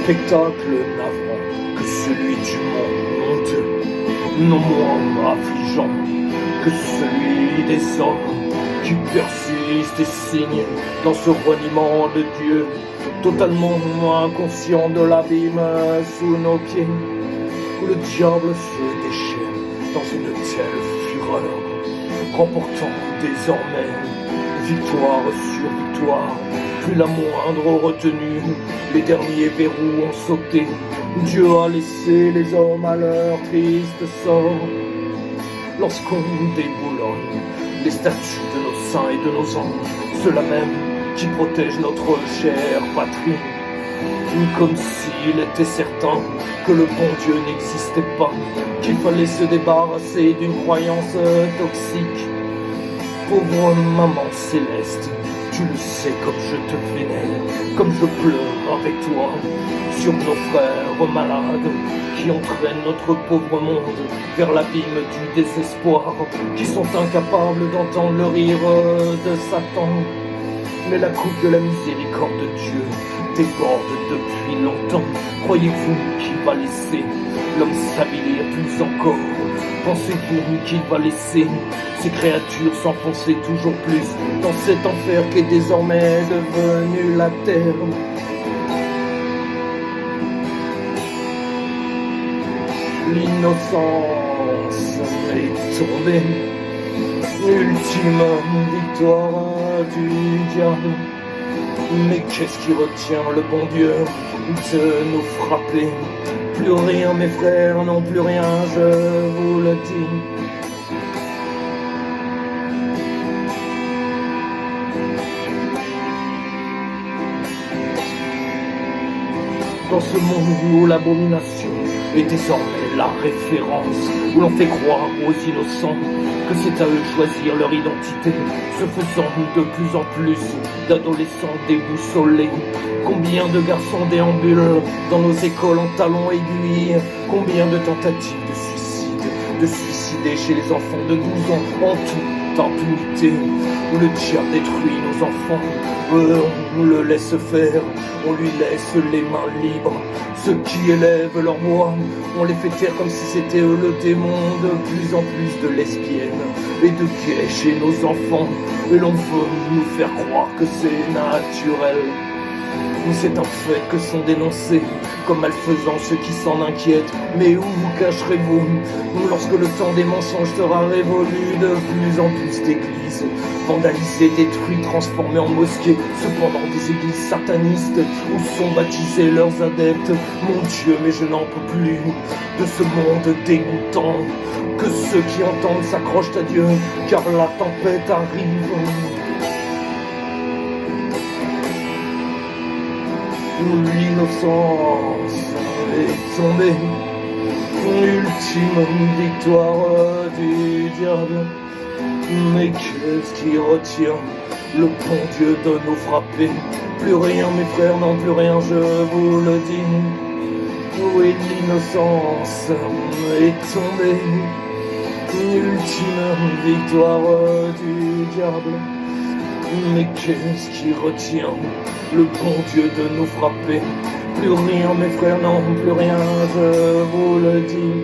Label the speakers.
Speaker 1: spectacle navrant que celui du monde, non moins affligeant que celui des hommes qui persistent et signent dans ce reniement de Dieu, totalement inconscient de l'abîme sous nos pieds, où le diable se déchaîne dans une telle fureur, remportant désormais victoire sur victoire. Plus la moindre retenue, les derniers verrous ont sauté. Dieu a laissé les hommes à leur triste sort. Lorsqu'on déboulonne les statues de nos saints et de nos anges, ceux-là même qui protègent notre chère patrie, comme s'il était certain que le bon Dieu n'existait pas, qu'il fallait se débarrasser d'une croyance toxique. Pauvre maman céleste, tu le sais comme je te vénère, comme je pleure avec toi sur nos frères malades qui entraînent notre pauvre monde vers l'abîme du désespoir, qui sont incapables d'entendre le rire de Satan. Mais la coupe de la miséricorde de Dieu déborde depuis longtemps. Croyez-vous qu'il va laisser l'homme s'avilir plus encore? Pensez-vous qu'il va laisser ces créatures s'enfoncer toujours plus dans cet enfer qui est désormais devenu la terre? L'innocence est tombée, ultime victoire du diable. Mais qu'est-ce qui retient le bon Dieu de nous frapper? Plus rien, mes frères, non plus rien, je vous le dis. Dans ce monde où l'abomination est désormais la référence, où l'on fait croire aux innocents que c'est à eux de choisir leur identité, se faisant de plus en plus d'adolescents déboussolés. Combien de garçons déambulent dans nos écoles en talons aiguilles? Combien de tentatives de suicider chez les enfants de 12 ans en toute impunité, où le diable détruit nos enfants? On le laisse faire, on lui laisse les mains libres. Ceux qui élèvent leur voix, on les fait taire comme si c'était eux le démon. De plus en plus de lesbiennes et de gays chez nos enfants, et l'on veut nous faire croire que c'est naturel. C'est un fait que sont dénoncés comme malfaisants ceux qui s'en inquiètent. Mais où cacherez-vous lorsque le temps des mensonges sera révolu? De plus en plus d'églises vandalisées, détruites, transformées en mosquées. Cependant des églises satanistes où sont baptisés leurs adeptes. Mon Dieu, mais je n'en peux plus de ce monde dégoûtant. Que ceux qui entendent s'accrochent à Dieu, car la tempête arrive. Où l'innocence est tombée, ultime victoire du diable. Mais qu'est-ce qui retient le bon Dieu de nous frapper? Plus rien, mes frères, non plus rien, je vous le dis. Oui, l'innocence est tombée, ultime victoire du diable. Mais qu'est-ce qui retient le bon Dieu de nous frapper? Plus rien, mes frères, non, plus rien, je vous le dis.